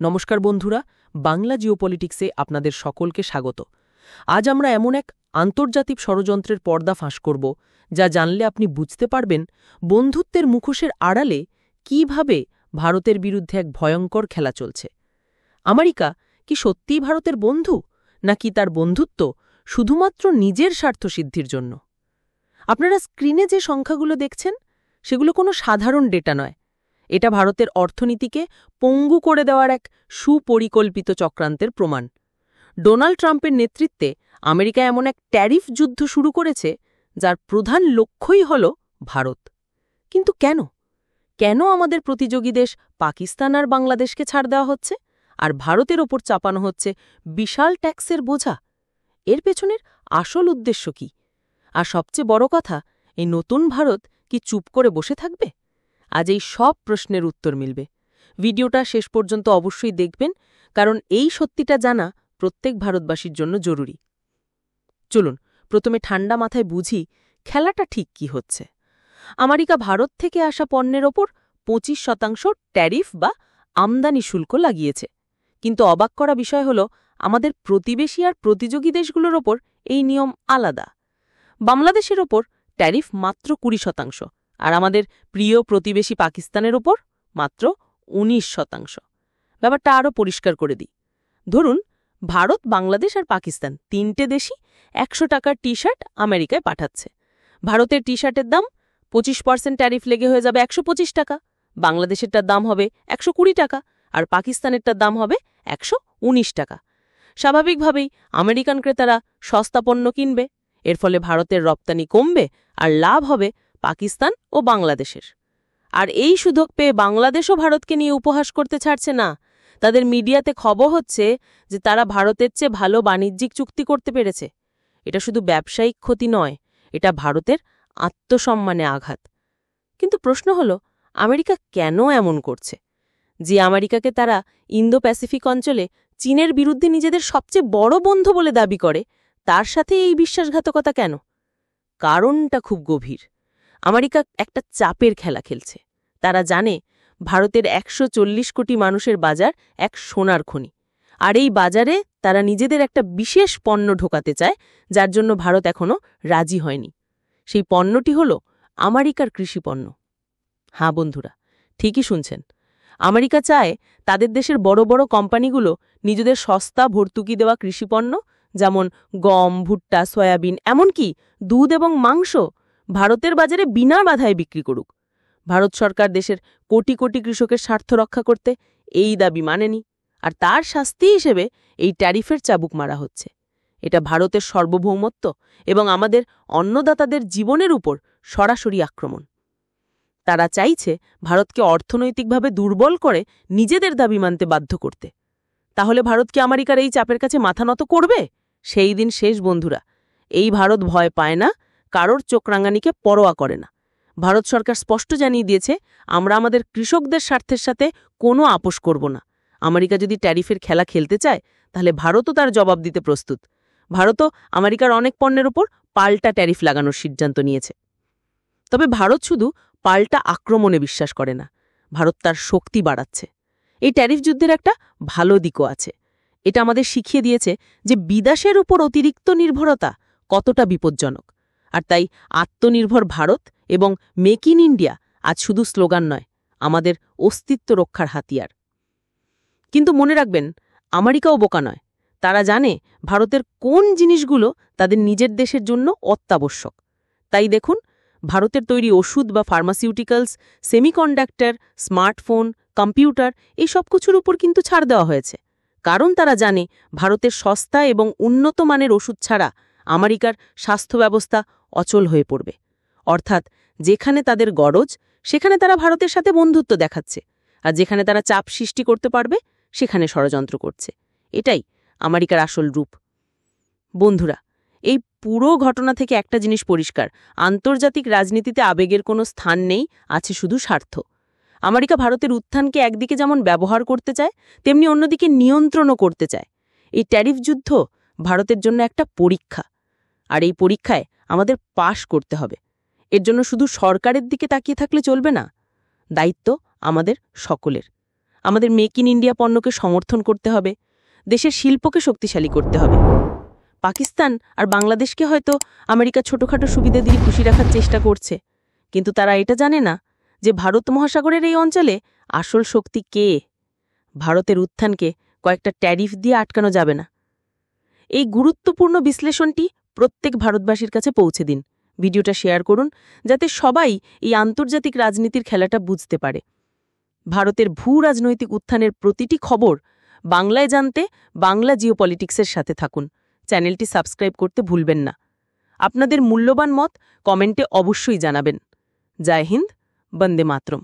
নমস্কার বন্ধুরা, বাংলা জিওপলিটিক্সে আপনাদের সকলকে স্বাগত। আজ আমরা এমন এক আন্তর্জাতিক ষড়যন্ত্রের পর্দা ফাঁস করব, যা জানলে আপনি বুঝতে পারবেন বন্ধুত্বের মুখোশের আড়ালে কিভাবে ভারতের বিরুদ্ধে এক ভয়ঙ্কর খেলা চলছে। আমেরিকা কি সত্যিই ভারতের বন্ধু, নাকি তার বন্ধুত্ব শুধুমাত্র নিজের স্বার্থসিদ্ধির জন্য? আপনারা স্ক্রিনে যে সংখ্যাগুলো দেখছেন, সেগুলো কোনো সাধারণ ডেটা নয়। এটা ভারতের অর্থনীতিকে পঙ্গু করে দেওয়ার এক সুপরিকল্পিত চক্রান্তের প্রমাণ। ডোনাল্ড ট্রাম্পের নেতৃত্বে আমেরিকা এমন এক ট্যারিফ যুদ্ধ শুরু করেছে, যার প্রধান লক্ষ্যই হল ভারত। কিন্তু কেন আমাদের প্রতিযোগী দেশ পাকিস্তান আর বাংলাদেশকে ছাড় দেওয়া হচ্ছে, আর ভারতের ওপর চাপানো হচ্ছে বিশাল ট্যাক্সের বোঝা? এর পেছনের আসল উদ্দেশ্য কি? আর সবচেয়ে বড় কথা, এই নতুন ভারত কি চুপ করে বসে থাকবে? আজ এই সব প্রশ্নের উত্তর মিলবে। ভিডিওটা শেষ পর্যন্ত অবশ্যই দেখবেন, কারণ এই সত্যিটা জানা প্রত্যেক ভারতবাসীর জন্য জরুরি। চলুন প্রথমে ঠান্ডা মাথায় বুঝি খেলাটা ঠিক কি হচ্ছে। আমেরিকা ভারত থেকে আসা পণ্যের ওপর 25% ট্যারিফ বা আমদানি শুল্ক লাগিয়েছে। কিন্তু অবাক করা বিষয় হল, আমাদের প্রতিবেশী আর প্রতিযোগী দেশগুলোর ওপর এই নিয়ম আলাদা। বাংলাদেশের ওপর ট্যারিফ মাত্র 20%, আর আমাদের প্রিয় প্রতিবেশী পাকিস্তানের ওপর মাত্র 19%। ব্যাপারটা আরও পরিষ্কার করে দিই। ধরুন, ভারত, বাংলাদেশ আর পাকিস্তান তিনটে দেশই 100 টাকার টি শার্ট আমেরিকায় পাঠাচ্ছে। ভারতের টি শার্টের দাম 25% ট্যারিফ লেগে হয়ে যাবে 125 টাকা, বাংলাদেশেরটার দাম হবে 120 টাকা, আর পাকিস্তানেরটার দাম হবে 119 টাকা। স্বাভাবিকভাবেই আমেরিকান ক্রেতারা সস্তা পণ্য কিনবে। এর ফলে ভারতের রপ্তানি কমবে আর লাভ হবে পাকিস্তান ও বাংলাদেশের। আর এই সুযোগ পেয়ে বাংলাদেশও ভারতকে নিয়ে উপহাস করতে ছাড়ছে না। তাদের মিডিয়াতে খবর হচ্ছে যে তারা ভারতের চেয়ে ভালো বাণিজ্যিক চুক্তি করতে পেরেছে। এটা শুধু ব্যবসায়িক ক্ষতি নয়, এটা ভারতের আত্মসম্মানে আঘাত। কিন্তু প্রশ্ন হল, আমেরিকা কেন এমন করছে? যে আমেরিকাকে তারা ইন্দো প্যাসিফিক অঞ্চলে চীনের বিরুদ্ধে নিজেদের সবচেয়ে বড় বন্ধু বলে দাবি করে, তার সাথে এই বিশ্বাসঘাতকতা কেন? কারণটা খুব গভীর। আমেরিকা একটা চাপের খেলা খেলছে। তারা জানে ভারতের 140 কোটি মানুষের বাজার এক সোনার খনি, আর এই বাজারে তারা নিজেদের একটা বিশেষ পণ্য ঢোকাতে চায়, যার জন্য ভারত এখনও রাজি হয়নি। সেই পণ্যটি হল আমেরিকার কৃষিপণ্য। হ্যাঁ বন্ধুরা, ঠিকই শুনছেন। আমেরিকা চায় তাদের দেশের বড় বড় কোম্পানিগুলো নিজেদের সস্তা ভর্তুকি দেওয়া কৃষিপণ্য, যেমন গম, ভুট্টা, সয়াবিন, এমনকি দুধ এবং মাংস ভারতের বাজারে বিনা বাধায় বিক্রি করুক। ভারত সরকার দেশের কোটি কোটি কৃষকের স্বার্থ রক্ষা করতে এই দাবি মানেনি, আর তার শাস্তি হিসেবে এই ট্যারিফের চাবুক মারা হচ্ছে। এটা ভারতের সার্বভৌমত্ব এবং আমাদের অন্নদাতাদের জীবনের উপর সরাসরি আক্রমণ। তারা চাইছে ভারতকে অর্থনৈতিকভাবে দুর্বল করে নিজেদের দাবি মানতে বাধ্য করতে। তাহলে ভারত কি আমেরিকার এই চাপের কাছে মাথা নত করবে? সেই দিন শেষ বন্ধুরা। এই ভারত ভয় পায় না, কারোর চোখ রাঙানিকে পরোয়া করে না। ভারত সরকার স্পষ্ট জানিয়ে দিয়েছে, আমরা আমাদের কৃষকদের স্বার্থের সাথে কোনো আপোষ করব না। আমেরিকা যদি ট্যারিফের খেলা খেলতে চায়, তাহলে ভারতও তার জবাব দিতে প্রস্তুত। ভারতও আমেরিকার অনেক পণ্যের ওপর পাল্টা ট্যারিফ লাগানোর সিদ্ধান্ত নিয়েছে। তবে ভারত শুধু পাল্টা আক্রমণে বিশ্বাস করে না, ভারত তার শক্তি বাড়াচ্ছে। এই ট্যারিফ যুদ্ধের একটা ভালো দিকও আছে। এটা আমাদের শিখিয়ে দিয়েছে যে বিদেশের উপর অতিরিক্ত নির্ভরতা কতটা বিপজ্জনক। আর তাই আত্মনির্ভর ভারত এবং মেক ইন ইন্ডিয়া আজ শুধু স্লোগান নয়, আমাদের অস্তিত্ব রক্ষার হাতিয়ার। কিন্তু মনে রাখবেন, আমেরিকাও বোকা নয়। তারা জানে ভারতের কোন জিনিসগুলো তাদের নিজের দেশের জন্য অত্যাবশ্যক। তাই দেখুন, ভারতের তৈরি ওষুধ বা ফার্মাসিউটিক্যালস, সেমিকন্ডাক্টর, স্মার্টফোন, কম্পিউটার, এই সব কিছুর উপর কিন্তু ছাড় দেওয়া হয়েছে। কারণ তারা জানে ভারতের সস্তা এবং উন্নত মানের ওষুধ ছাড়া আমেরিকার স্বাস্থ্য ব্যবস্থা অচল হয়ে পড়বে। অর্থাৎ যেখানে তাদের গরজ, সেখানে তারা ভারতের সাথে বন্ধুত্ব দেখাচ্ছে, আর যেখানে তারা চাপ সৃষ্টি করতে পারবে, সেখানে ষড়যন্ত্র করছে। এটাই আমেরিকার আসল রূপ। বন্ধুরা, এই পুরো ঘটনা থেকে একটা জিনিস পরিষ্কার: আন্তর্জাতিক রাজনীতিতে আবেগের কোনো স্থান নেই, আছে শুধু স্বার্থ। আমেরিকা ভারতের উত্থানকে একদিকে যেমন ব্যবহার করতে চায়, তেমনি অন্যদিকে নিয়ন্ত্রণও করতে চায়। এই ট্যারিফ যুদ্ধ ভারতের জন্য একটা পরীক্ষা, আর এই পরীক্ষায় আমাদের পাশ করতে হবে। এর জন্য শুধু সরকারের দিকে তাকিয়ে থাকলে চলবে না, দায়িত্ব আমাদের সকলের। আমাদের মেক ইন ইন্ডিয়া পণ্যকে সমর্থন করতে হবে, দেশের শিল্পকে শক্তিশালী করতে হবে। পাকিস্তান আর বাংলাদেশকে হয়তো আমেরিকা ছোটখাটো সুবিধা দিয়ে খুশি রাখার চেষ্টা করছে, কিন্তু তারা এটা জানে না যে ভারত মহাসাগরের এই অঞ্চলে আসল শক্তি কে। ভারতের উত্থানকে কয়েকটা ট্যারিফ দিয়ে আটকানো যাবে না। এই গুরুত্বপূর্ণ বিশ্লেষণটি প্রত্যেক ভারতবাসীর কাছে পৌঁছে দিন। ভিডিওটা শেয়ার করুন যাতে সবাই এই আন্তর্জাতিক রাজনীতির খেলাটা বুঝতে পারে। ভারতের ভূ রাজনৈতিক উত্থানের প্রতিটি খবর বাংলায় জানতে বাংলা জিওপলিটিক্সের সাথে থাকুন। চ্যানেলটি সাবস্ক্রাইব করতে ভুলবেন না। আপনাদের মূল্যবান মত কমেন্টে অবশ্যই জানাবেন। জয় হিন্দ, বন্দে মাতরম।